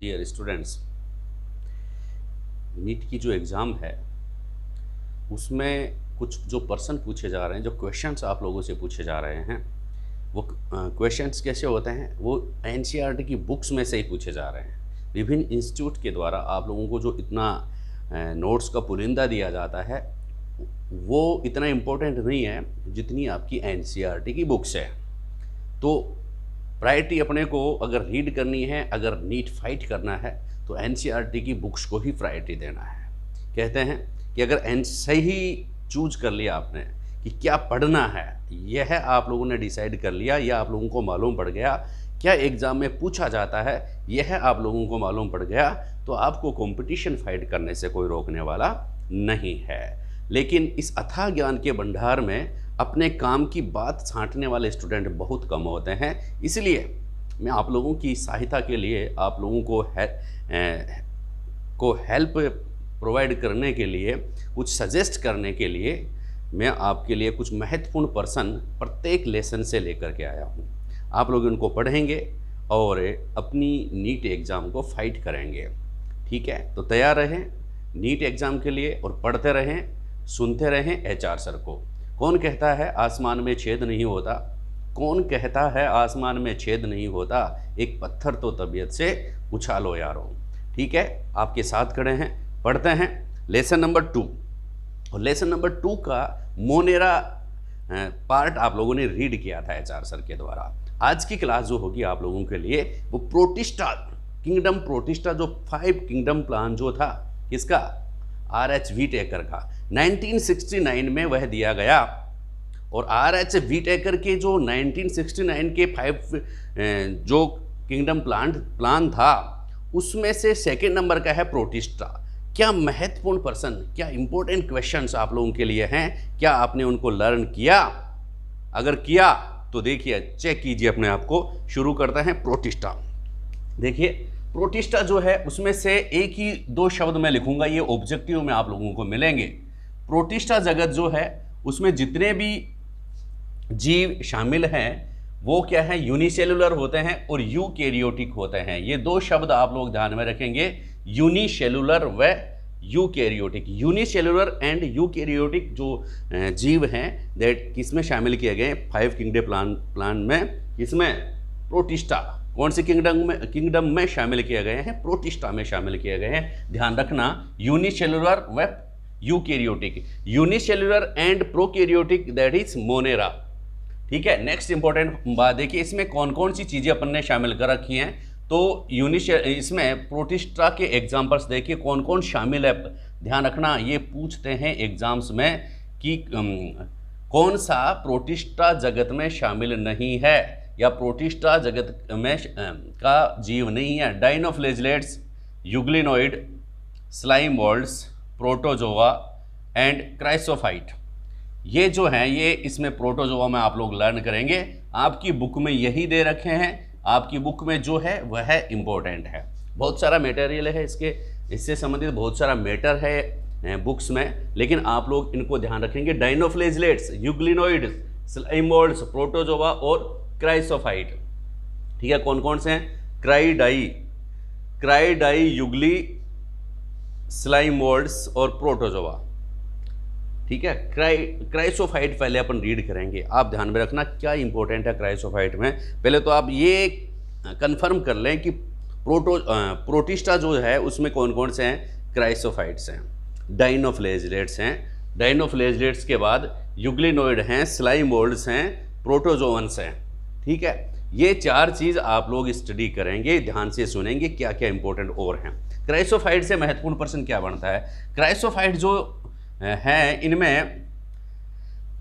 Dear students, NEET की जो exam है उसमें कुछ जो प्रश्न पूछे जा रहे हैं, जो क्वेश्चंस आप लोगों से पूछे जा रहे हैं, वो क्वेश्चंस कैसे होते हैं, वो एनसीईआरटी की बुक्स में से ही पूछे जा रहे हैं। विभिन्न इंस्टीट्यूट के द्वारा आप लोगों को जो इतना नोट्स का पुलिंदा दिया जाता है वो इतना इम्पोर्टेंट नहीं है जितनी आपकी एनसीईआरटी की बुक्स है। तो प्रायोरिटी अपने को अगर रीड करनी है, अगर नीट फाइट करना है तो एनसीईआरटी की बुक्स को ही प्रायोरिटी देना है। कहते हैं कि अगर सही चूज कर लिया आपने कि क्या पढ़ना है, यह आप लोगों ने डिसाइड कर लिया, या आप लोगों को मालूम पड़ गया क्या एग्ज़ाम में पूछा जाता है, यह आप लोगों को मालूम पड़ गया, तो आपको कंपटीशन फाइट करने से कोई रोकने वाला नहीं है। लेकिन इस अथाह ज्ञान के भंडार में अपने काम की बात छांटने वाले स्टूडेंट बहुत कम होते हैं। इसलिए मैं आप लोगों की सहायता के लिए, आप लोगों को हेल्प प्रोवाइड करने के लिए, कुछ सजेस्ट करने के लिए मैं आपके लिए कुछ महत्वपूर्ण प्रश्न प्रत्येक लेसन से लेकर के आया हूँ। आप लोग उनको पढ़ेंगे और अपनी नीट एग्ज़ाम को फाइट करेंगे। ठीक है, तो तैयार रहें नीट एग्ज़ाम के लिए और पढ़ते रहें, सुनते रहें एचआर सर को। कौन कहता है आसमान में छेद नहीं होता, कौन कहता है आसमान में छेद नहीं होता, एक पत्थर तो तबीयत से उछालो यारो। ठीक है, आपके साथ खड़े हैं, पढ़ते हैं लेसन नंबर 2। और लेसन नंबर 2 का मोनेरा पार्ट आप लोगों ने रीड किया था एचआर सर के द्वारा। आज की क्लास जो होगी आप लोगों के लिए वो प्रोटिस्टा किंगडम, प्रोटिस्टा जो 5 किंगडम प्लान जो था, किसका, आर.एच. व्हीटेकर का, 1969 में वह दिया गया। और आर.एच. व्हीटेकर के जो 1969 के 5 जो किंगडम प्लान था उसमें से सेकेंड नंबर का है प्रोटिस्टा। क्या महत्वपूर्ण प्रश्न, क्या इंपॉर्टेंट क्वेश्चंस आप लोगों के लिए हैं, क्या आपने उनको लर्न किया? अगर किया तो देखिए, चेक कीजिए अपने आप को। शुरू करते हैं प्रोटिस्टा। देखिए प्रोटिस्टा जो है उसमें से एक ही 2 शब्द मैं लिखूंगा, ये ऑब्जेक्टिव में आप लोगों को मिलेंगे। प्रोटिस्टा जगत जो है उसमें जितने भी जीव शामिल हैं वो क्या है, यूनिसेलुलर होते हैं और यूकैरियोटिक होते हैं। ये 2 शब्द आप लोग ध्यान में रखेंगे, यूनिसेलुलर व यूकैरियोटिक। यूनिसेलुलर एंड यूकैरियोटिक जो जीव हैं दैट किसमें शामिल किए गए, 5 किंगडम प्लान में, किसमें, प्रोटिस्टा। कौन से किंगडम में शामिल किए गए हैं, प्रोटिस्टा में शामिल किए गए हैं। ध्यान रखना, यूनिसेलुलर व eukaryotic, unicellular and prokaryotic that is Monera. ठीक है, नेक्स्ट इंपॉर्टेंट बात देखिए, इसमें कौन कौन सी चीज़ें अपन ने शामिल कर रखी हैं। तो इसमें प्रोटिस्टा के एग्जाम्पल्स देखिए कौन कौन शामिल है। ध्यान रखना, ये पूछते हैं एग्जाम्स में कि कौन सा प्रोटिस्टा जगत में शामिल नहीं है या प्रोटिस्टा जगत में का जीव नहीं है। Dinoflagellates, यूग्लिनोइड, slime moulds, protozoa and chrysophyte, ये जो हैं ये इसमें प्रोटोजोआ में आप लोग लर्न करेंगे। आपकी बुक में यही दे रखे हैं, आपकी बुक में जो है वह इम्पोर्टेंट है। बहुत सारा मटेरियल है इससे संबंधित बहुत सारा मैटर है बुक्स में, लेकिन आप लोग इनको ध्यान रखेंगे। डाइनोफ्लेजलेट्स, यूग्लिनोइड, स्लाइम मोल्ड्स, प्रोटोजोआ और क्राइसोफाइट। ठीक है, कौन कौन से हैं, क्राइडाई, युगली, स्लाइम मोल्ड्स और प्रोटोजोआ। ठीक है, क्राइसोफाइट पहले अपन रीड करेंगे। आप ध्यान में रखना क्या इंपॉर्टेंट है क्राइसोफाइट में। पहले तो आप ये कंफर्म कर लें कि प्रोटिस्टा जो है उसमें कौन कौन से हैं, क्राइसोफाइट्स हैं, डाइनोफ्लेजलेट्स हैं, डाइनोफ्लेजलेट्स के बाद यूग्लिनोइड हैं, स्लाइम मोल्ड्स हैं, प्रोटोजोअन्स हैं। ठीक है, ये 4 चीज़ आप लोग स्टडी करेंगे, ध्यान से सुनेंगे क्या क्या इंपॉर्टेंट और हैं। क्राइसोफाइट से महत्वपूर्ण प्रश्न क्या बनता है, क्राइसोफाइट जो हैं इनमें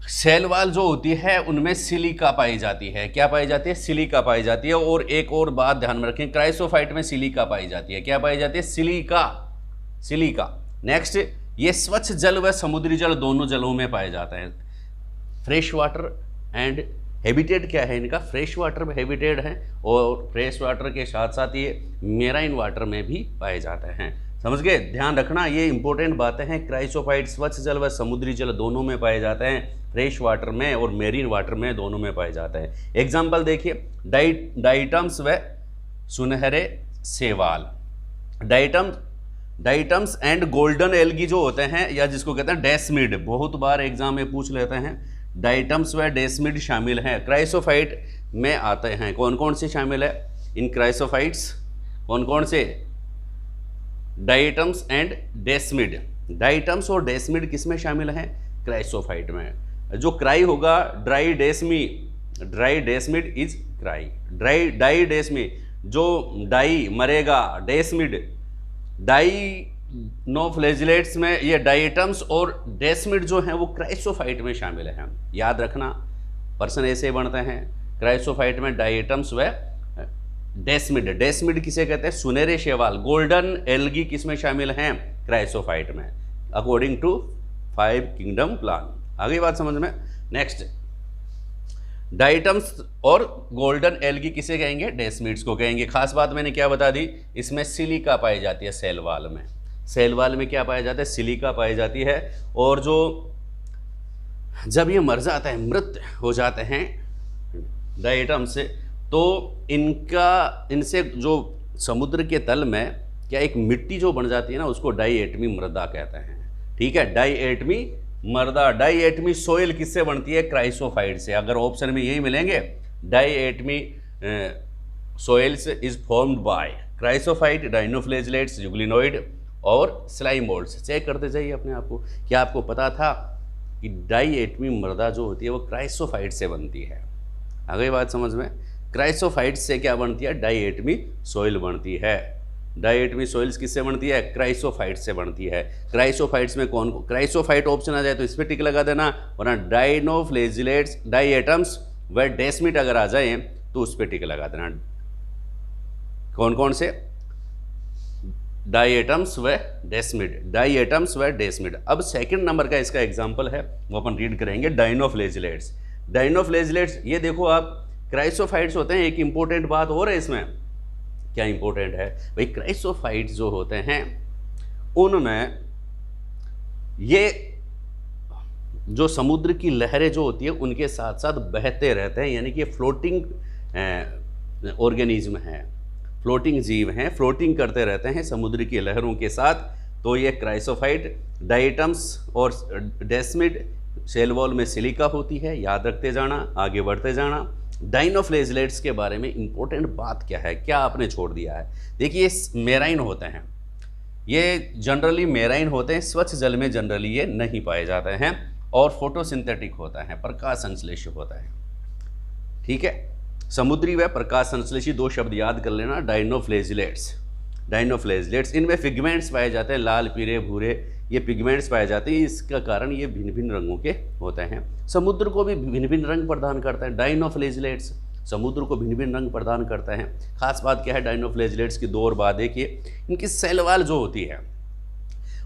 सेल वाल जो होती है उनमें सिलिका पाई जाती है। क्या पाई जाती है, सिलिका पाई जाती है। और एक और बात ध्यान में रखें, क्राइसोफाइट में सिलिका पाई जाती है। क्या पाई जाती है, सिलिका। नेक्स्ट, ये स्वच्छ जल व समुद्री जल दोनों जलों में पाए जाते हैं। फ्रेश वाटर एंड हैबिटेट क्या है इनका, फ्रेश वाटर में हैबिटेट है और फ्रेश वाटर के साथ साथ ये मेराइन वाटर में भी पाए जाते हैं। समझ गए, ध्यान रखना, ये इंपॉर्टेंट बातें हैं। क्राइसोफाइट स्वच्छ जल व समुद्री जल दोनों में पाए जाते हैं, फ्रेश वाटर में और मेरीन वाटर में दोनों में पाए जाते हैं। एग्जाम्पल देखिए, डाइटम्स व सुनहरे सेवाल। डाइटम्स एंड गोल्डन एल्गी जो होते हैं, या जिसको कहते हैं डेस्मिड, बहुत बार एग्जाम में पूछ लेते हैं, डाइटम्स व डेस्मिड शामिल हैं। क्राइसोफाइट में आते हैं। कौन कौन से शामिल है इन क्राइसोफाइट्स? कौन कौन से? Diatoms and desmid. डाइटम्स और डेस्मिड किस में शामिल हैं? क्राइसोफाइट में। जो क्राई होगा dry desmid is cry. Die desmid, जो डाई मरेगा, डेस्मिड डाइनोफ्लेजिलेट्स में, ये डाइटम्स और डेस्मिड जो हैं वो क्राइसोफाइट में शामिल हैं। याद रखना, पर्सन ऐसे बनते हैं क्राइसोफाइट में डाइटम्स व डेस्मिड। डेस्मिड किसे कहते हैं? सुनहरे शैवाल। गोल्डन एल्गी किस में शामिल हैं? क्राइसोफाइट में, अकॉर्डिंग टू 5 किंगडम प्लान। आगे बात समझ में। नेक्स्ट, डाइटम्स और गोल्डन एल्गी किसे कहेंगे? डेस्मिड्स को कहेंगे। खास बात मैंने क्या बता दी, इसमें सिलिका पाई जाती है सेल वॉल में। सेल वॉल में क्या पाया जाता है? सिलिका पाई जाती है। और जो जब ये मर जाता है, मृत हो जाते हैं डाइटम से, तो इनसे जो समुद्र के तल में क्या एक मिट्टी जो बन जाती है ना, उसको डाइएटमी मृदा कहते हैं। ठीक है, डाइएटमी मृदा। डाइएटमी सोइल किससे बनती है? क्राइसोफाइट से। अगर ऑप्शन में यही मिलेंगे, diatomite soils is formed by chrysophyte, dinoflagellates, euglenoid और स्लाइमोल्ड्स। चेक करते जाइए अपने आप को। क्या आपको पता था कि डाइएटमी मृदा जो होती है वो क्राइसोफाइट से बनती है? आ गई बात समझ में। क्राइसोफाइट से क्या बनती है? डाइएटमी सोइल बनती है। डाइएटमी सोइल्स किससे बनती है? क्राइसोफाइट से बनती है। क्राइसोफाइट्स में कौन? क्राइसोफाइट ऑप्शन आ जाए तो इस पर टिक लगा देना, वरना डाइनोफ्लेजिलेट्स, डाइएटम्स व डेस्मिड अगर आ जाए तो उस पर टिक लगा देना। कौन कौन से? डाइएटम्स व डेस्मिड। डाइएटम्स व डेस्मिड। अब सेकंड नंबर का इसका एग्जांपल है, वो अपन रीड करेंगे, डाइनोफ्लेजिलेट्स। डाइनोफ्लेजिलेट्स, ये देखो आप, क्राइसोफाइट्स होते हैं। एक इंपॉर्टेंट बात और है इसमें। क्या इंपॉर्टेंट है भाई? क्राइसोफाइट्स जो होते हैं उनमें ये जो समुद्र की लहरें जो होती है उनके साथ साथ बहते रहते हैं, यानी कि फ्लोटिंग ऑर्गेनिज्म हैं, फ्लोटिंग जीव हैं, फ्लोटिंग करते रहते हैं समुद्र की लहरों के साथ। तो ये क्राइसोफाइट, डाइटम्स और डेस्मिड, सेल वॉल में सिलिका होती है। याद रखते जाना, आगे बढ़ते जाना। डाइनोफ्लेजिलेट्स के बारे में इंपॉर्टेंट बात क्या है, क्या आपने छोड़ दिया है? देखिए, मेराइन होते हैं, ये जनरली मेराइन होते हैं, स्वच्छ जल में जनरली ये नहीं पाए जाते हैं, और फोटोसिंथेटिक होता है, प्रकाश संश्लेषी होता है। ठीक है, समुद्री व प्रकाश संश्लेषी, दो शब्द याद कर लेना। डाइनोफ्लेजिलेट्स, डाइनोफ्लेजिलेट्स, इनमें पिगमेंट्स पाए जाते हैं, लाल, पीले, भूरे, ये पिगमेंट्स पाए जाते हैं। इसका कारण ये भिन्न भिन्न रंगों के होते हैं। समुद्र को भी भिन्न भिन्न रंग प्रदान करता है डाइनोफ्लेजिलेट्स, समुद्र को भिन्न भिन्न रंग प्रदान करता है। खास बात क्या है डाइनोफ्लेजिलेट्स की? दो और बात देखिए, इनकी सेल वॉल जो होती है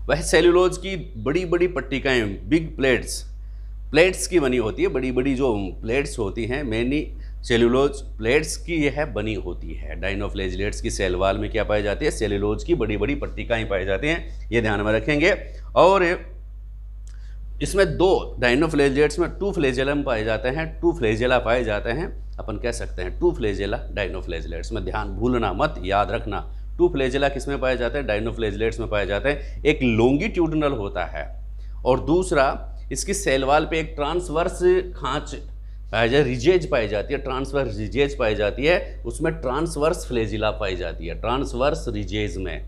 वह सेल्यूलोज की बड़ी बड़ी पट्टिकाएँ, बिग प्लेट्स की बनी होती है। बड़ी बड़ी जो प्लेट्स होती हैं, मैनी सेल्यूलोज प्लेट्स की यह बनी होती है। डाइनोफ्लेजिलेट्स की सेल वॉल में क्या पाई जाती है? सेल्यूलोज की बड़ी बड़ी पट्टिकाएं पाई जाती हैं, ये ध्यान में रखेंगे। और इसमें दो, डाइनोफ्लेजिलेट्स में 2 फ्लैजेलम पाए जाते हैं, 2 फ्लैजेला पाए जाते हैं। अपन कह सकते हैं 2 फ्लैजेला डाइनोफ्लेजिलेट्स में। ध्यान भूलना मत, याद रखना। 2 फ्लैजेला किस में पाए जाते हैं? डाइनोफ्लेजिलेट्स में पाए जाते हैं। एक लॉन्गिट्यूडनल होता है और दूसरा इसकी सेल वॉल पे एक ट्रांसवर्स खांच रिजेज पाई जाती है, ट्रांसवर्स रिजेज पाई जाती है, उसमें ट्रांसवर्स फ्लैजिला पाई जाती है, ट्रांसवर्स रिजेज में।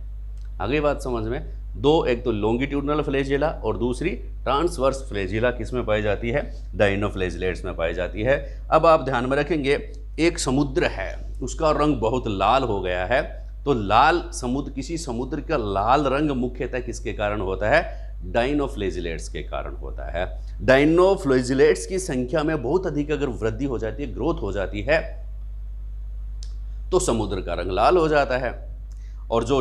आगे बात समझ में। दो, एक तो लॉन्गिट्यूडनल फ्लैजिला और दूसरी ट्रांसवर्स फ्लैजिला किस में पाई जाती है? डाइनोफ्लेजिलेट्स में पाई जाती है। अब आप ध्यान में रखेंगे, एक समुद्र है, उसका रंग बहुत लाल हो गया है, तो लाल समुद्र, किसी समुद्र का लाल रंग मुख्यतः किसके कारण होता है? डाइनोफ्लेजिलेट्स के कारण होता है। डाइनोफ्लेजिलेट्स की संख्या में बहुत अधिक अगर वृद्धि हो जाती है, ग्रोथ हो जाती है, तो समुद्र का रंग लाल हो जाता है। और जो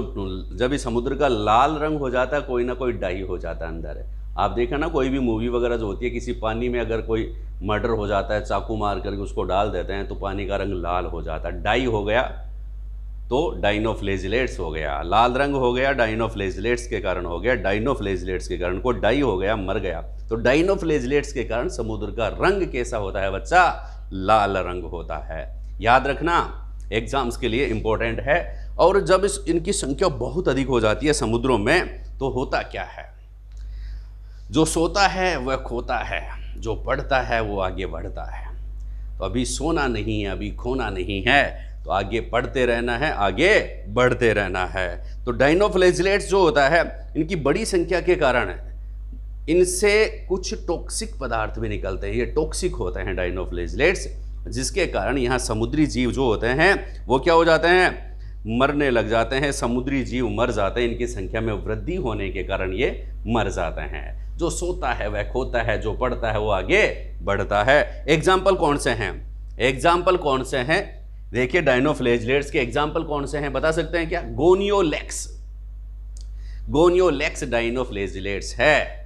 जब इस समुद्र का लाल रंग हो जाता है, कोई ना कोई डाई हो जाता है अंदर है। आप देखा ना, कोई भी मूवी वगैरह जो होती है, किसी पानी में अगर कोई मर्डर हो जाता है, चाकू मार करके उसको डाल देते हैं, तो पानी का रंग लाल हो जाता है। डाई हो गया तो डाइनोफ्लेजिलेट्स हो गया, लाल रंग हो गया डाइनोफ्लेजिलेट्स के कारण हो गया, डाइनोफ्लेजिलेट्स के कारण को डाई हो गया, मर गया। तो डाइनोफ्लेजिलेट्स के कारण समुद्र का रंग कैसा होता है बच्चा? लाल रंग होता है। याद रखना, एग्जाम्स के लिए इंपॉर्टेंट है। और जब इनकी संख्या बहुत अधिक हो जाती है समुद्रों में, तो होता क्या है, जो सोता है वह खोता है, जो पढ़ता है वो आगे बढ़ता है। तो अभी सोना नहीं है, अभी खोना नहीं है, तो आगे पढ़ते रहना है, आगे बढ़ते रहना है। तो डाइनोफ्लेजिलेट्स जो होता है, इनकी बड़ी संख्या के कारण इनसे कुछ टॉक्सिक पदार्थ भी निकलते हैं, ये टॉक्सिक होते हैं डाइनोफ्लेजिलेट्स, जिसके कारण यहाँ समुद्री जीव जो होते हैं वो क्या हो जाते हैं, मरने लग जाते हैं, समुद्री जीव मर जाते हैं, इनकी संख्या में वृद्धि होने के कारण ये मर जाते हैं। जो सोता है वह खोता है, जो पढ़ता है वो आगे बढ़ता है। एग्जाम्पल कौन से हैं, एग्जाम्पल कौन से हैं, देखिए डाइनोफ्लेजिलेट्स के एग्जाम्पल कौन से हैं, बता सकते हैं क्या? गोनियोलेक्स, गोनियोलेक्स डाइनोफ्लेजिलेट्स है।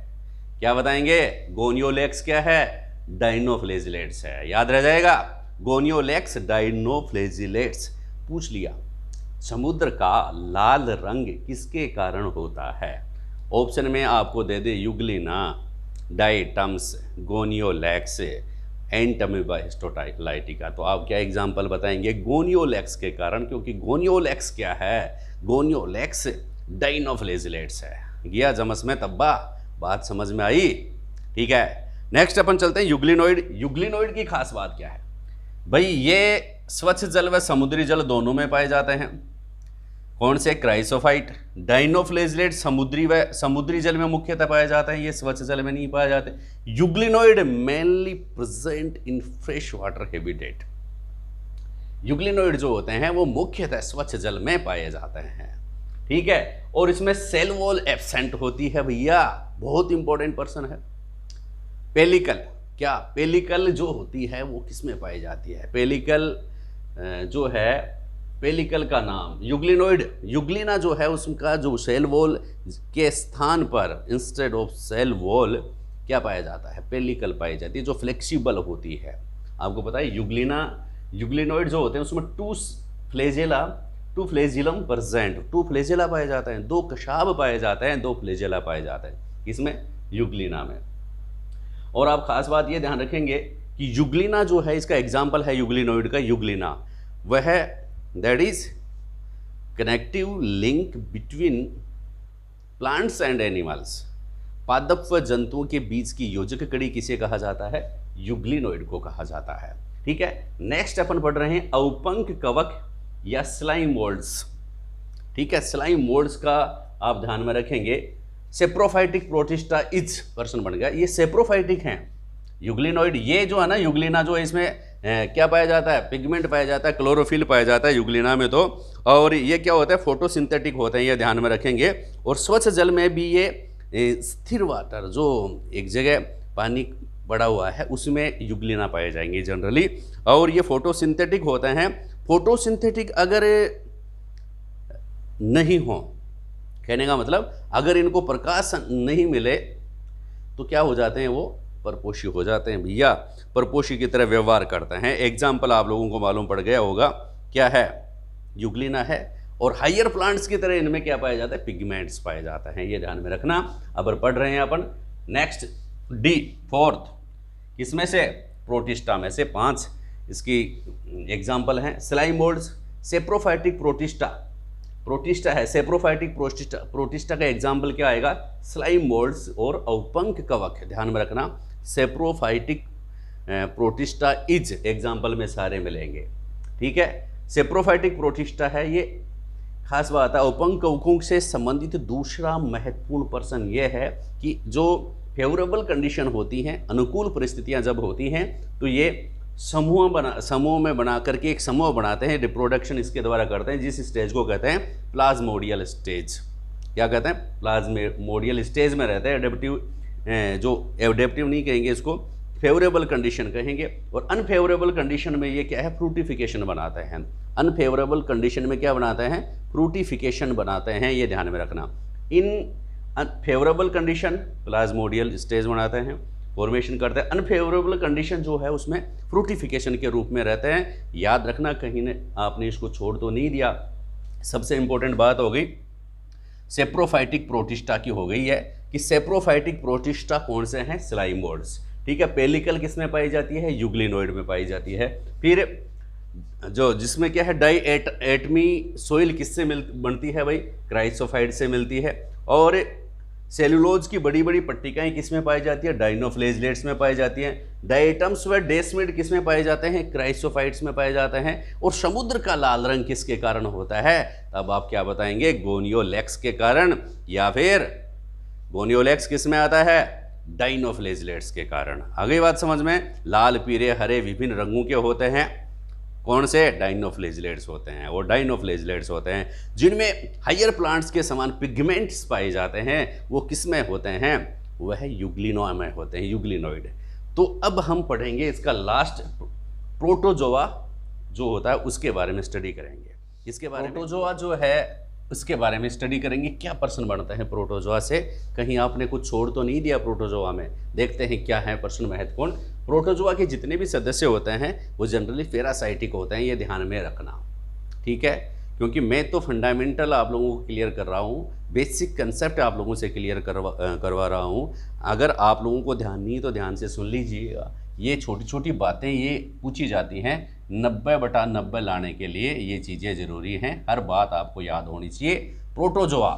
क्या बताएंगे? गोनियोलेक्स क्या है? डाइनोफ्लेजिलेट्स है, याद रह जाएगा, गोनियोलेक्स डाइनोफ्लेजिलेट्स। पूछ लिया, समुद्र का लाल रंग किसके कारण होता है? ऑप्शन में आपको दे दे Euglena, diatoms, Gonyaulax, Entamoeba histolytica. तो आप क्या एग्जाम्पल बताएंगे? गोनियोलेक्स के कारण, क्योंकि गोनियोलेक्स क्या है? गोनियोलेक्स डाइनोफ्लेजिलेट्स है। गया जमस में तब्बा, बात समझ में आई? ठीक है, नेक्स्ट अपन चलते हैं यूग्लिनोइड। यूग्लिनोइड की खास बात क्या है भाई? ये स्वच्छ जल व समुद्री जल दोनों में पाए जाते हैं। कौन से? क्राइसोफाइट। डाइनोफ्लेजिलेट समुद्री जल में मुख्यतः पाए जाते हैं, ये स्वच्छ जल में नहीं पाए जाते। यूग्लिनोइड mainly present in fresh water habitat. यूग्लिनोइड जो होते हैं वो मुख्यतः स्वच्छ जल में पाए जाते हैं, ठीक है। और इसमें सेल वॉल एब्सेंट होती है भैया, बहुत इंपॉर्टेंट पर्सन है। पेलिकल, क्या पेलिकल जो होती है वो किस में पाई जाती है? पेलिकल जो है, पेलिकल का नाम यूग्लिनोइड, यूग्लिना जो है उसका जो सेल वॉल के स्थान पर इंस्टेड ऑफ सेल वॉल क्या पाया जाता है? पेलिकल पाई जाती है, जो फ्लेक्सिबल होती है। आपको पता है यूग्लिनोइड जो होते हैं उसमें two flagellum present, two flagella पाए जाते हैं, दो कशाब पाए जाते हैं, दो फ्लेजिला पाए जाते हैं, इसमें यूग्लिना में। और आप खास बात ये ध्यान रखेंगे कि यूग्लिना जो है, इसका एग्जाम्पल है यूग्लिनोइड का यूग्लिना, वह that is connective link between plants and animals. पादप व जंतुओं के बीच की योजक कड़ी किसे कहा जाता है? यूग्लिनोइड को कहा जाता है, ठीक है। नेक्स्ट अपन पढ़ रहे हैं औपंक कवक या स्लाइम मोल्ड्स, ठीक है। स्लाइम मोल्ड्स का आप ध्यान में रखेंगे। सेप्रोफाइटिक प्रोटिस्टा इज पर्सन बन गया, ये सेप्रोफाइटिक हैं यूग्लिनोइड। ये जो है ना यूग्लिना जो है, इसमें क्या पाया जाता है? पिगमेंट पाया जाता है, क्लोरोफिल पाया जाता है यूग्लिना में तो। और ये क्या होता है? फोटोसिंथेटिक होते हैं, ये ध्यान में रखेंगे। और स्वच्छ जल में भी ये स्थिर वाटर, जो एक जगह पानी पड़ा हुआ है उसमें यूग्लिना पाए जाएंगे जनरली। और ये फोटोसिंथेटिक होते हैं। फोटोसिंथेटिक अगर नहीं हो, कहने का मतलब अगर इनको प्रकाश नहीं मिले तो क्या हो जाते हैं? वो परपोषी हो जाते हैं भैया, परपोषी की तरह व्यवहार करते हैं। एग्जाम्पल आप लोगों को मालूम पड़ गया होगा, क्या है? यूग्लिना है। और हायर प्लांट्स की तरह इनमें क्या पाया जाता है? पिगमेंट्स पाए जाते हैं, ये ध्यान में रखना। अब पढ़ रहे हैं अपन नेक्स्ट डी, फोर्थ, किसमें से? प्रोटिस्टा में से। 5 इसकी एग्जाम्पल हैं। Slime moulds, saprophytic protista, protista है, सेप्रोफाइटिक प्रोटिस्टा का एग्जाम्पल क्या आएगा? स्लाइम मोल्ड्स और औपंक कवक, ध्यान में रखना। सेप्रोफाइटिक प्रोटिस्टा इज एग्जाम्पल में सारे मिलेंगे, ठीक है। सेप्रोफाइटिक प्रोटिस्टा है, ये खास बात है। औपंक कवकों से संबंधित दूसरा महत्वपूर्ण पर्सन ये है कि जो फेवरेबल कंडीशन होती हैं, अनुकूल परिस्थितियां जब होती हैं, तो ये समूह में बना करके एक समूह बनाते हैं, रिप्रोडक्शन इसके द्वारा करते हैं, जिस स्टेज को कहते हैं प्लाज्मोडियल स्टेज। क्या कहते हैं? प्लाज्मोडियल स्टेज में रहते हैं। एडेप्टिव, जो एडेप्टिव नहीं कहेंगे इसको, फेवरेबल कंडीशन कहेंगे। और अनफेवरेबल कंडीशन में ये क्या है? फ्रूटिफिकेशन बनाते हैं। अनफेवरेबल कंडीशन में क्या बनाते हैं? फ्रूटिफिकेशन बनाते हैं, ये ध्यान में रखना। इन फेवरेबल कंडीशन प्लाज्मोडियल स्टेज बनाते हैं, फॉर्मेशन करते हैं। अनफेवरेबल कंडीशन जो है उसमें फ्रूटिफिकेशन के रूप में रहते हैं। याद रखना, कहीं ने आपने इसको छोड़ तो नहीं दिया। सबसे इंपॉर्टेंट बात हो गई सेप्रोफाइटिक प्रोटिस्टा की, हो गई है कि सेप्रोफाइटिक प्रोटिस्टा कौन से हैं? स्लाइम मोल्ड्स, ठीक है। पेलिकल किस में पाई जाती है? यूग्लिनोइड में पाई जाती है। फिर जो जिसमें क्या है डाई एटमी सोइल किससे बनती है भाई, क्राइसोफाइट से मिलती है। और सेलुलोज की बड़ी बड़ी पट्टिकाएं किसमें पाई जाती है, डाइनोफ्लेजलेट्स में पाई जाती हैं। डाइटम्स व डेस्मिड किसमें पाए जाते हैं, क्राइसोफाइट्स में पाए जाते हैं। और समुद्र का लाल रंग किसके कारण होता है, तब आप क्या बताएंगे, गोनियोलेक्स के कारण, या फिर गोनियोलेक्स किस में आता है, डाइनोफ्लेजलेट्स के कारण। आगे बात समझ में, लाल पीले हरे विभिन्न रंगों के होते हैं, कौन से, डाइनोफ्लेजलेट्स होते हैं। वो डाइनोफ्लेजलेट्स होते हैं जिनमें हायर प्लांट्स के समान पिगमेंट्स पाए जाते हैं, वो किस में होते हैं, वह यूग्लिनोआ में होते हैं, यूग्लिनोइड। तो अब हम पढ़ेंगे इसका लास्ट प्रोटोजोआ जो होता है उसके बारे में स्टडी करेंगे। इसके बारे में प्रोटोजोआ जो है उसके बारे में स्टडी करेंगे, क्या प्रश्न बनता है प्रोटोजोआ से, कहीं आपने कुछ छोड़ तो नहीं दिया प्रोटोजोआ में। देखते हैं क्या है प्रश्न महत्वपूर्ण। प्रोटोजोआ के जितने भी सदस्य होते हैं वो जनरली पैरासाइटिक होते हैं, ये ध्यान में रखना, ठीक है। क्योंकि मैं तो फंडामेंटल आप लोगों को क्लियर कर रहा हूँ, बेसिक कंसेप्ट आप लोगों से क्लियर करवा रहा हूँ। अगर आप लोगों को ध्यान नहीं तो ध्यान से सुन लीजिएगा। ये छोटी छोटी बातें ये पूछी जाती हैं, 90/90 लाने के लिए ये चीज़ें ज़रूरी हैं, हर बात आपको याद होनी चाहिए। प्रोटोजोआ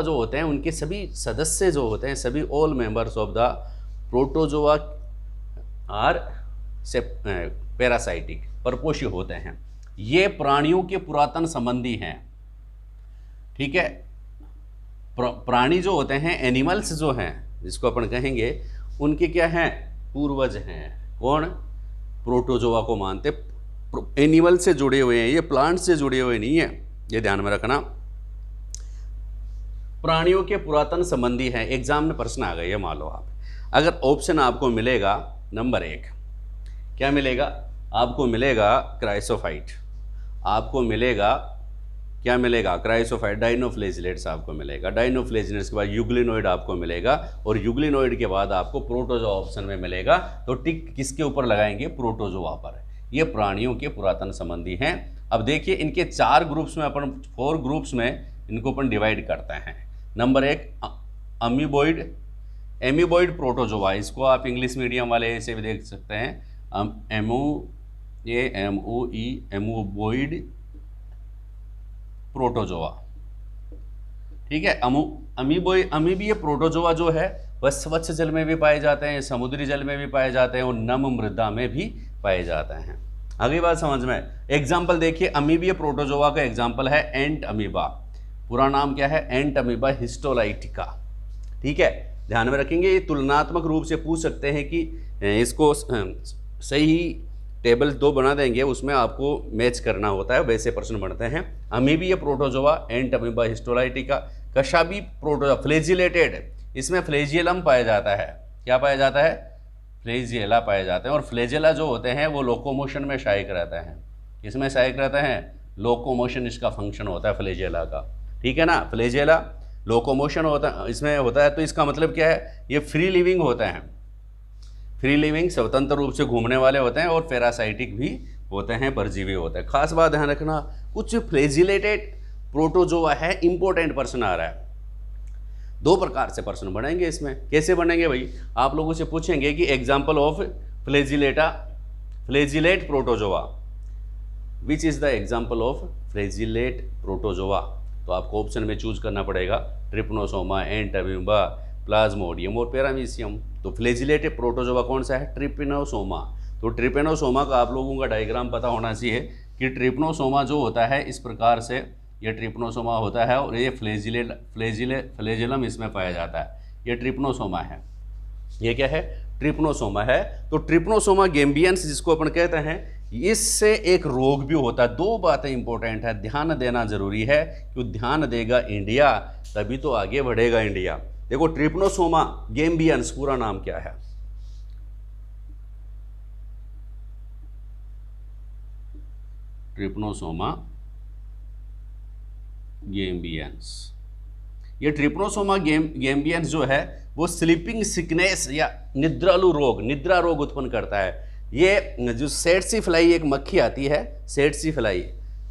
जो होते हैं उनके सभी सदस्य जो होते हैं, सभी all members of the protozoa are से पैरासाइटिक परपोषी होते हैं। ये प्राणियों के पुरातन संबंधी हैं, ठीक है। प्राणी जो होते हैं, एनिमल्स जो हैं जिसको अपन कहेंगे, उनके क्या हैं, पूर्वज हैं। कौन, प्रोटोजोआ को मानते, एनिमल से जुड़े हुए हैं, ये प्लांट से जुड़े हुए नहीं है, ये ध्यान में रखना। प्राणियों के पुरातन संबंधी हैं। एग्जाम में प्रश्न आ गए, ये मान लो आप, अगर ऑप्शन आपको मिलेगा नंबर 1, क्या मिलेगा, आपको मिलेगा क्राइसोफाइट, आपको मिलेगा क्या मिलेगा, क्राइसोफाइट, डाइनोफ्लेजलेट्स आपको मिलेगा, डाइनोफ्लेजलेट्स के बाद यूग्लिनोइड आपको मिलेगा, और यूग्लिनोइड के बाद आपको प्रोटोजोआ ऑप्शन में मिलेगा। तो टिक किसके ऊपर लगाएंगे, प्रोटोजोआ पर। ये प्राणियों के पुरातन संबंधी हैं। अब देखिए इनके 4 ग्रुप्स में, अपन 4 ग्रुप्स में इनको अपन डिवाइड करते हैं। नंबर 1 अमीबोइड, एमीबोइड प्रोटोजोआ, इसको आप इंग्लिश मीडियम वाले ऐसे भी देख सकते हैं, एमोबोइड प्रोटोजोआ, ठीक है। अमीबीय प्रोटोजोआ जो है वह स्वच्छ जल में भी पाए जाते हैं, समुद्री जल में भी पाए जाते हैं, और नम मृदा में भी पाए जाते हैं। अगली बात समझ में, एग्जाम्पल देखिए, अमीबीय प्रोटोजोआ का एग्जाम्पल है एंट अमीबा, पूरा नाम क्या है, एंट अमीबा हिस्टोलाइटिका, ठीक है। ध्यान में रखेंगे, ये तुलनात्मक रूप से पूछ सकते हैं कि इसको सही टेबल 2 बना देंगे, उसमें आपको मैच करना होता है, वैसे प्रश्न बनते हैं। अमीबीय प्रोटोजोआ एंट अमीबा हिस्टोलाइटिका। कशाबी प्रोटोजोआ फ्लेजिलेटेड, इसमें फ्लेजियलम पाया जाता है, क्या पाया जाता है, फ्लेजियला पाए जाते हैं। और फ्लेजियला जो होते हैं वो लोकोमोशन में सहायक रहते हैं, किसमें सहायक रहते हैं, लोकोमोशन इसका फंक्शन होता है फ्लेजियला का, ठीक है ना। फ्लेजियला लोकोमोशन होता इसमें होता है, तो इसका मतलब क्या है, ये फ्री लिविंग होते हैं, फ्री लिविंग स्वतंत्र रूप से घूमने वाले होते हैं, और पैरासाइटिक भी होते हैं, परजीवी होते हैं। खास बात ध्यान रखना, कुछ फ्लेजिलेटेड प्रोटोजोआ है, इंपॉर्टेंट प्रश्न आ रहा है। 2 प्रकार से प्रश्न बनेंगे इसमें, कैसे बनेंगे भाई, आप लोगों से पूछेंगे कि example of flagellate protozoa, which is the example of flagellate protozoa. तो आपको ऑप्शन में चूज करना पड़ेगा, ट्रिपनोसोमा, एंट अमीबा, प्लाज्मोडियम और पैरामीशियम। तो फ्लेजिलेटेड प्रोटोजोआ कौन सा है, ट्रिपिनोसोमा। तो ट्रिपिनोसोमा का आप लोगों का डायग्राम पता होना चाहिए कि ट्रिपिनोसोमा जो होता है इस प्रकार से, ये ट्रिपिनोसोमा होता है, और ये फ्लेजिलम इसमें पाया जाता है, ये ट्रिपिनोसोमा है, ये क्या है, ट्रिपिनोसोमा है। तो ट्रिपिनोसोमा गेम्बियंस जिसको अपन कहते हैं, इससे एक रोग भी होता है। 2 बातें इंपॉर्टेंट है, ध्यान देना जरूरी है, क्योंकि ध्यान देगा इंडिया तभी तो आगे बढ़ेगा इंडिया। देखो ट्रिपनोसोमा गेम्बियंस पूरा नाम क्या है, ट्रिपनोसोमा गेम्बियंस। ये ट्रिपनोसोमा गेम्बियंस जो है वो स्लीपिंग सिकनेस या निद्रालु रोग, निद्रा रोग उत्पन्न करता है। ये जो सेट्सी फ्लाई एक मक्खी आती है, सेट्सी फ्लाई,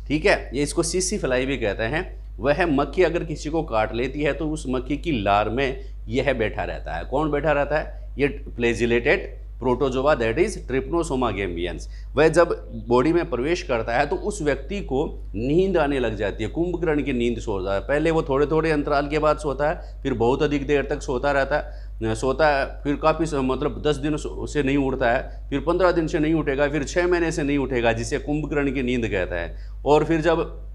ठीक है, ये इसको सीसी फ्लाई भी कहते हैं। वह मक्खी अगर किसी को काट लेती है तो उस मक्खी की लार में यह बैठा रहता है। कौन बैठा रहता है, ये flagellated protozoa that is trypanosoma gambiense. वह जब बॉडी में प्रवेश करता है तो उस व्यक्ति को नींद आने लग जाती है, कुंभकर्ण की नींद सोता है। पहले वो थोड़े थोड़े अंतराल के बाद सोता है, फिर बहुत अधिक देर तक सोता रहता है, फिर काफ़ी मतलब 10 दिन से नहीं उठता है, फिर 15 दिन से नहीं उठेगा, फिर 6 महीने से नहीं उठेगा, जिसे कुंभकर्ण की नींद कहता है। और फिर जब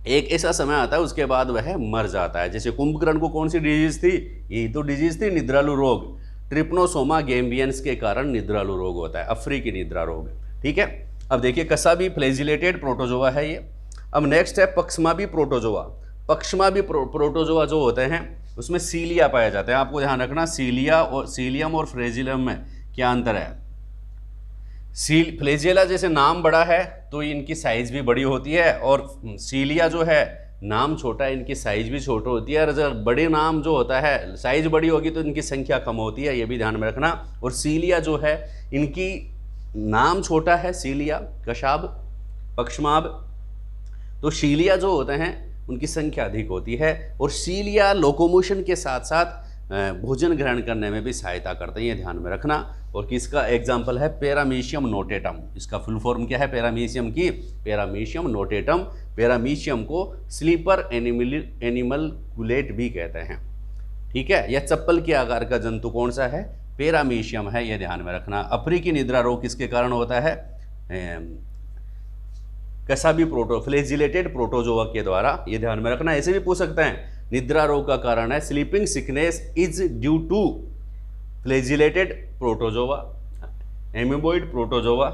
एक ऐसा समय आता है उसके बाद वह मर जाता है। जैसे कुंभकर्ण को कौन सी डिजीज थी, यही तो डिजीज थी, निद्रालु रोग। ट्रिप्नोसोमा गैम्बियंस के कारण निद्रालु रोग होता है, अफ्रीकी निद्रा रोग। ठीक है, अब देखिए कसाबी फ्लैजिलेटेड प्रोटोजोआ है ये। अब नेक्स्ट है पक्षमाबी प्रोटोजोआ। पक्षमाबी प्रोटोजोआ जो होते हैं उसमें सीलिया पाया जाता है। आपको ध्यान रखना, सीलियम और फ्लैजिलम में क्या अंतर है। फ्लैजिला जैसे नाम बड़ा है तो इनकी साइज भी बड़ी होती है, और सीलिया जो है नाम छोटा है, इनकी साइज भी छोटी होती है। और अगर बड़े नाम जो होता है साइज बड़ी होगी तो इनकी संख्या कम होती है, ये भी ध्यान में रखना। और सीलिया जो है इनकी नाम छोटा है, सीलिया, कशाब, पक्षमाब, तो सीलिया जो होते हैं उनकी संख्या अधिक होती है। और सीलिया लोकोमोशन के साथ साथ भोजन ग्रहण करने में भी सहायता करते हैं, ये ध्यान में रखना। और किसका एग्जाम्पल है, पैरामीशियम नोटेटम। इसका फुल फॉर्म क्या है पैरामीशियम की, पैरामीशियम नोटेटम। पैरामीशियम को स्लीपर एनिमलकुलेट भी कहते हैं। ठीक है, यह चप्पल के आकार का जंतु कौन सा है, पैरामीशियम है, यह ध्यान में रखना। अफ्रीकी निद्रा रोग किसके कारण होता है, कसाबी फ्लैजिलेटेड प्रोटोजोआ के द्वारा, ये ध्यान में रखना। ऐसे भी पूछ सकते हैं, निद्रा रोग का कारण है sleeping sickness is due to flagellated protozoa, amoeboid protozoa,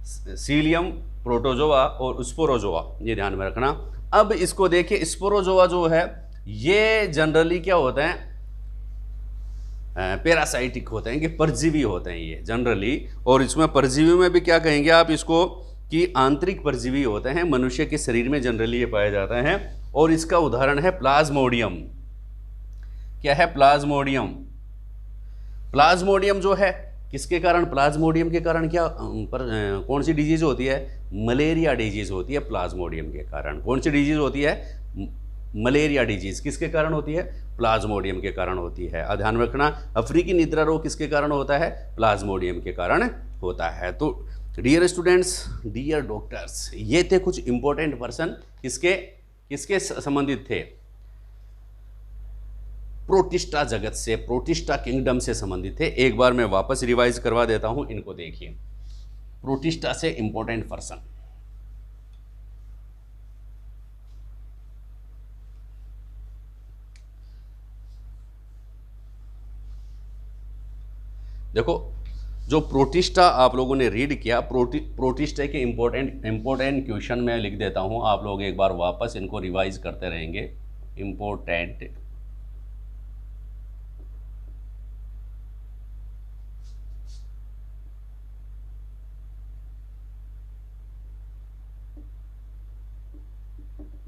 cilium protozoa और स्पोरोजोआ, ये ध्यान में रखना। अब इसको देखिए, स्पोरोजोआ जो है ये जनरली क्या होते हैं, पैरासाइटिक होते हैं, कि परजीवी होते हैं ये जनरली। और इसमें परजीवी में भी क्या कहेंगे आप इसको, कि आंतरिक परजीवी होते हैं, मनुष्य के शरीर में जनरली ये पाए जाते हैं। और इसका उदाहरण है प्लाज्मोडियम। क्या है, प्लाज्मोडियम। प्लाज्मोडियम जो है किसके कारण, प्लाज्मोडियम के कारण क्या कौन सी डिजीज होती है, मलेरिया डिजीज होती है प्लाज्मोडियम के कारण। कौन सी डिजीज होती है, मलेरिया डिजीज किसके कारण होती है, प्लाज्मोडियम के कारण होती है। ध्यान रखना, अफ्रीकी निद्रा रोग किसके कारण होता है, प्लाज्मोडियम के कारण होता है। तो डियर स्टूडेंट्स, डियर डॉक्टर्स, ये थे कुछ इंपॉर्टेंट पर्सन किसके संबंधित थे, प्रोटिस्टा जगत से, प्रोटिस्टा किंगडम से संबंधित थे। एक बार मैं वापस रिवाइज करवा देता हूं, इनको देखिए। प्रोटिस्टा से इंपॉर्टेंट पर्सन, देखो जो प्रोटिस्टा आप लोगों ने रीड किया, प्रोटिस्टा के इंपॉर्टेंट क्वेश्चन मैं लिख देता हूं, आप लोग एक बार वापस इनको रिवाइज करते रहेंगे। इंपॉर्टेंट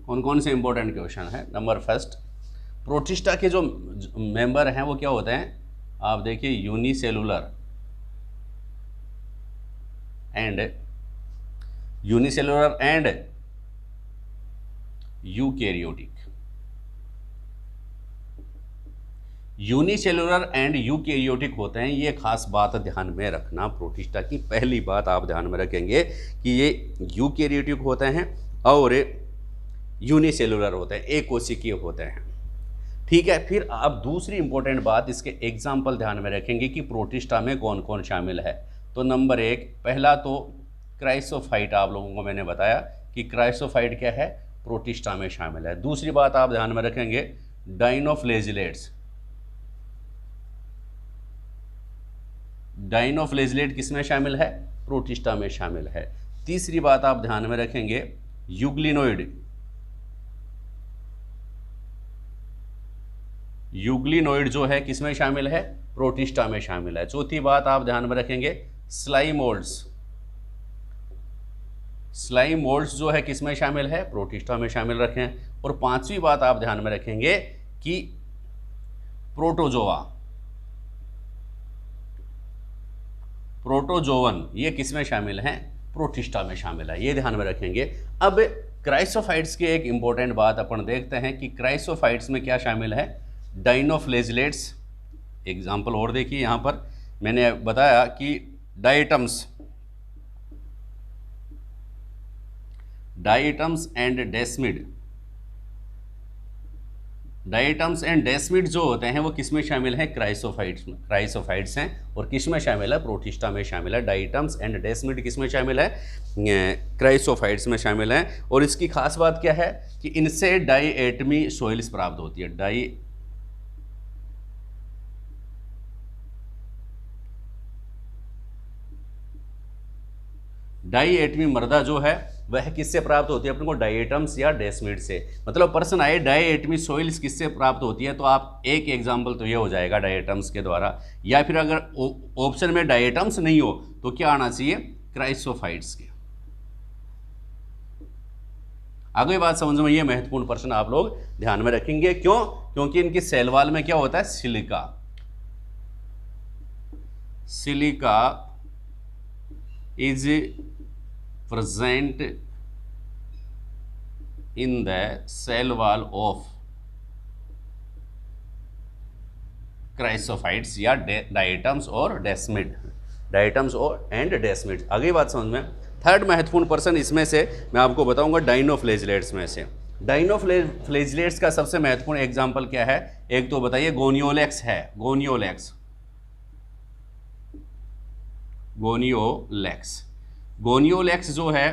कौन से इंपॉर्टेंट क्वेश्चन है। नंबर फर्स्ट, प्रोटिस्टा के जो मेंबर हैं वो क्या होते हैं, आप देखिए, unicellular and eukaryotic. Unicellular and eukaryotic होते हैं, ये खास बात ध्यान में रखना। प्रोटिस्टा की पहली बात आप ध्यान में रखेंगे कि ये यूकैरियोटिक होते हैं और यूनिसेलुलर होते हैं, एक कोशिकीय होते हैं। ठीक है, फिर आप दूसरी इंपॉर्टेंट बात, इसके एग्जाम्पल ध्यान में रखेंगे कि प्रोटिस्टा में कौन कौन शामिल है। तो नंबर एक, पहला तो क्राइसोफाइट, आप लोगों को मैंने बताया कि क्राइसोफाइट क्या है, प्रोटिस्टा में शामिल है। दूसरी बात आप ध्यान में रखेंगे, डाइनोफ्लैजिलेट्स। डाइनोफ्लैजिलेट किस में शामिल है, प्रोटिस्टा में शामिल है। तीसरी बात आप ध्यान में रखेंगे, यूग्लिनोइड। यूग्लिनोइड जो है किस में शामिल है, प्रोटिस्टा में शामिल है। चौथी बात आप ध्यान में रखेंगे, स्लाइमोल्ड्स। स्लाइमोल्ड्स जो है किस में शामिल है, प्रोटिस्टा में शामिल रखें। और पांचवी बात आप ध्यान में रखेंगे कि प्रोटोजोवन ये किस में शामिल हैं, प्रोटिस्टा में शामिल है, ये ध्यान में रखेंगे। अब क्राइसोफाइट्स की एक इंपॉर्टेंट बात अपन देखते हैं कि क्राइसोफाइट्स में क्या शामिल है, डाइनोफ्लैजिलेट्स। एग्जाम्पल और देखिए यहाँ पर, मैंने बताया कि diatoms and desmid, diatoms and desmid जो होते हैं वो किस में शामिल हैं? क्राइसोफाइट्स हैं। और किस में शामिल है? प्रोटिस्टा में शामिल है। डाइटम्स एंड डेस्मिड किस में शामिल है? क्राइसोफाइट्स में शामिल हैं। और इसकी खास बात क्या है कि इनसे डाईएटमी सोइल्स प्राप्त होती है। डाईएटमी मृदा जो है वह किससे प्राप्त होती है? अपने को डाइएटम्स या डेस्मिड से। मतलब पर्सन आए डाईएटमी सोइल्स किससे प्राप्त होती है, तो आप एक एग्जांपल तो ये हो जाएगा डाइएटम्स के द्वारा, या फिर अगर ऑप्शन में डाइएटम्स नहीं हो तो क्या आना चाहिए? क्राइसोफाइट्स के। आगे बात समझ में, ये महत्वपूर्ण प्रश्न आप लोग ध्यान में रखेंगे। क्यों? क्योंकि इनकी सेल वॉल में क्या होता है? Silica is present in the cell wall of chrysophytes या डाइटम्स और डेस्मिड, डाइटम्स और एंड डेस्मिड। आगे बात समझ में। थर्ड महत्वपूर्ण पर्सन इसमें से मैं आपको बताऊंगा डाइनोफ्लेजिलेट्स में से। डाइनोफ्लेजिलेट्स का सबसे महत्वपूर्ण एग्जांपल क्या है? एक तो बताइए, गोनियोलेक्स है। गोनियोलेक्स जो है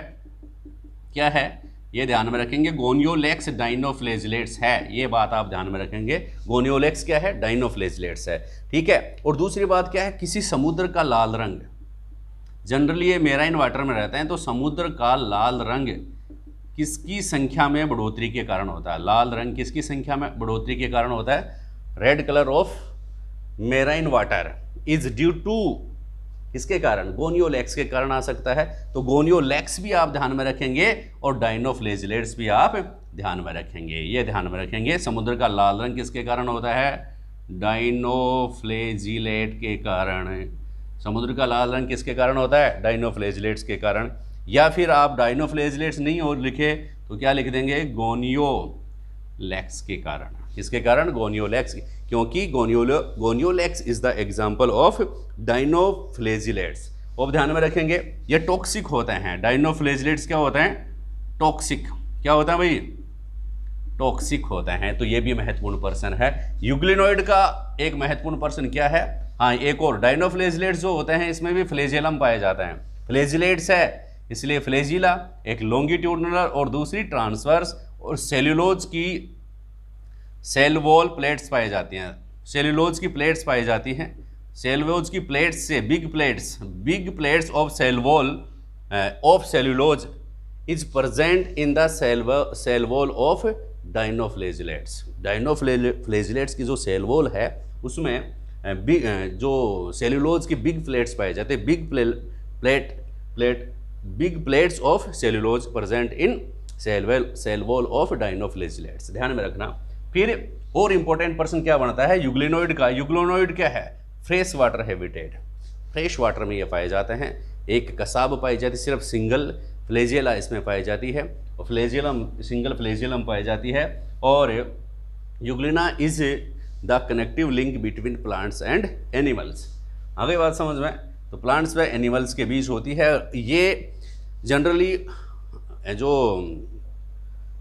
क्या है, ये ध्यान में रखेंगे। गोनियोलेक्स डाइनोफ्लेजिलेट्स है, ये बात आप ध्यान में रखेंगे। गोनियोलेक्स क्या है? डाइनोफ्लेजिलेट्स है, ठीक है। और दूसरी बात क्या है? किसी समुद्र का लाल रंग, जनरली ये मेराइन वाटर में रहते हैं, तो समुद्र का लाल रंग किसकी संख्या में बढ़ोतरी के कारण होता है? लाल रंग किसकी संख्या में बढ़ोतरी के कारण होता है? Red colour of marine water is due to किसके कारण? गोनियोलेक्स के कारण आ सकता है। तो गोनियोलेक्स भी आप ध्यान में रखेंगे और डाइनोफ्लेजिलेट्स भी आप ध्यान में रखेंगे। ये ध्यान में रखेंगे, समुद्र का लाल रंग किसके कारण होता है? डाइनोफ्लेजिलेट के कारण। समुद्र का लाल रंग किसके कारण होता है? डाइनोफ्लेजिलेट्स के कारण। या फिर आप डाइनोफ्लेजिलेट्स नहीं और लिखे तो क्या लिख देंगे? गोनियोलेक्स के कारण। किसके कारण? गोनियोलेक्स, क्योंकि Gonyaulax is the example of डाइनोफ्लेजिलेट्स। अब ध्यान में रखेंगे, ये टॉक्सिक होते हैं। डाइनोफ्लेजिलेट्स क्या होते हैं? टॉक्सिक। क्या होता है भाई? टॉक्सिक होते हैं। तो ये भी महत्वपूर्ण पर्सन है। यूग्लिनोइड का एक महत्वपूर्ण पर्सन क्या है? हाँ, एक और, डाइनोफ्लेजिलेट्स जो होते हैं इसमें भी फ्लेजेलम पाए जाते हैं। फ्लेजिलेट्स है इसलिए फ्लेजिला, एक लॉन्गिट्यूडनल और दूसरी ट्रांसवर्स। और सेल्यूलोज की सेल वॉल प्लेट्स पाई जाती हैं। सेल्यूलोज की प्लेट्स पाई जाती हैं। सेल्यूलोज की प्लेट्स से big plates of cell wall of cellulose is present in the cell wall of dinoflagellates. Dinoflagellates की जो सेल वॉल है उसमें जो सेल्यूलोज की बिग प्लेट्स पाए जाते हैं। Big plates of cellulose present in cell wall of dinoflagellates, ध्यान में रखना। फिर और इंपॉर्टेंट पर्सन क्या बनता है? यूग्लिनोइड का। यूग्लिनोइड क्या है? Fresh water habitat. Fresh water में ये पाए जाते हैं। एक कसाब पाई जाती है, सिर्फ सिंगल फ्लेजियला इसमें पाई जाती है, और सिंगल फ्लेजियलम पाई जाती है। और Euglena is the connective link between plants and animals. आगे बात समझ में। तो प्लांट्स व एनिमल्स के बीच होती है। ये जनरली जो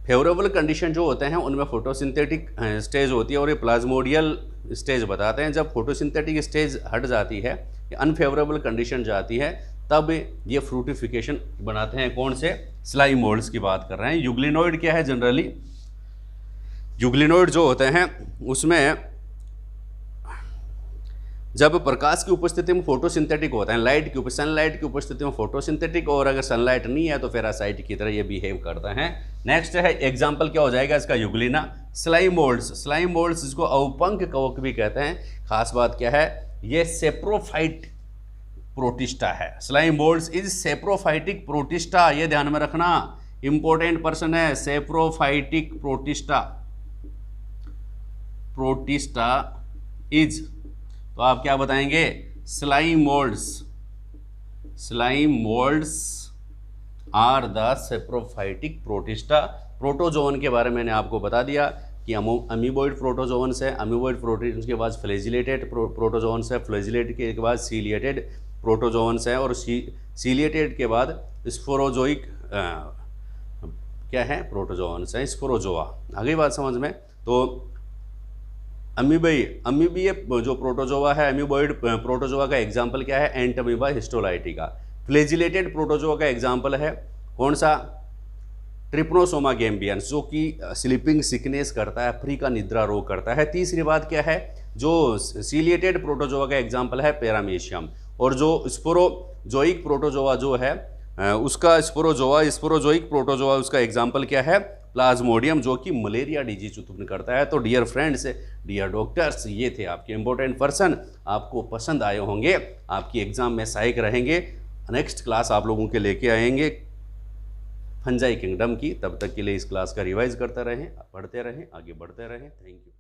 फेवरेबल कंडीशन जो होते हैं उनमें फोटोसिंथेटिक स्टेज होती है, और ये प्लाज्मोडियल स्टेज बताते हैं। जब फोटोसिंथेटिक स्टेज हट जाती है, अनफेवरेबल कंडीशन जाती है, तब ये फ्रूटिफिकेशन बनाते हैं। कौन से? स्लाइम मोल्ड्स की बात कर रहे हैं। यूग्लिनोइड क्या है? जनरली यूग्लिनोइड जो होते हैं उसमें जब प्रकाश की उपस्थिति में फोटोसिंथेटिक होते हैं, सनलाइट की उपस्थिति में फोटोसिंथेटिक, और अगर सनलाइट नहीं है तो फेरासाइट की तरह ये बिहेव करता है। नेक्स्ट है एग्जांपल क्या हो जाएगा इसका? यूग्लिना। स्लाइम मोल्ड्स जिसको अवपंक कवक भी कहते हैं। खास बात क्या है? ये सेप्रोफाइट प्रोटिस्टा है। Slime moulds is saprophytic protista, ये ध्यान में रखना, इंपॉर्टेंट पर्सन है। सेप्रोफाइटिक प्रोटिस्टा इज, तो आप क्या बताएंगे? Slime moulds are the saprophytic protista. Protozoan के बारे में मैंने आपको बता दिया कि अमीबॉइड प्रोटोजोअन्स है, अमीबॉइड प्रोटोजोअन्स के बाद फ्लैजिलेटेड प्रोटोजोअन्स है, फ्लैजिलेटेड के बाद सीलिएटेड प्रोटोजोअन्स है, और सीलिएटेड के बाद स्पोरोजोइक क्या है, प्रोटोजोअन्स है, स्पोरोजोआ। आ गई बात समझ में। तो अमीबीय जो प्रोटोजोआ है, अमीबॉइड प्रोटोजोआ का एग्जाम्पल क्या है, एंटमीबा हिस्टोलाइटिका। फ्लैजिलेटेड प्रोटोजोआ का एग्जाम्पल है कौन सा, ट्रिप्नोसोमा गैम्बियंस, जो कि स्लीपिंग सिकनेस करता है, अफ्रीका निद्रा रोग करता है। तीसरी बात क्या है, जो सीलिएटेड प्रोटोजोआ का एग्जाम्पल है पैरामीशियम, और जो स्पोरोजोइक प्रोटोजोआ जो है उसका स्पोरोजोइक प्रोटोजोआ उसका एग्जाम्पल क्या है, प्लाज्मोडियम, जो कि मलेरिया डिजीज उत्पन्न करता है। तो डियर फ्रेंड्स, डियर डॉक्टर्स, ये थे आपके इंपॉर्टेंट पर्सन, आपको पसंद आए होंगे, आपकी एग्जाम में सहायक रहेंगे। नेक्स्ट क्लास आप लोगों के लेके आएंगे फंजाई किंगडम की। तब तक के लिए इस क्लास का रिवाइज करते रहें, पढ़ते रहें, आगे बढ़ते रहें। Thank you.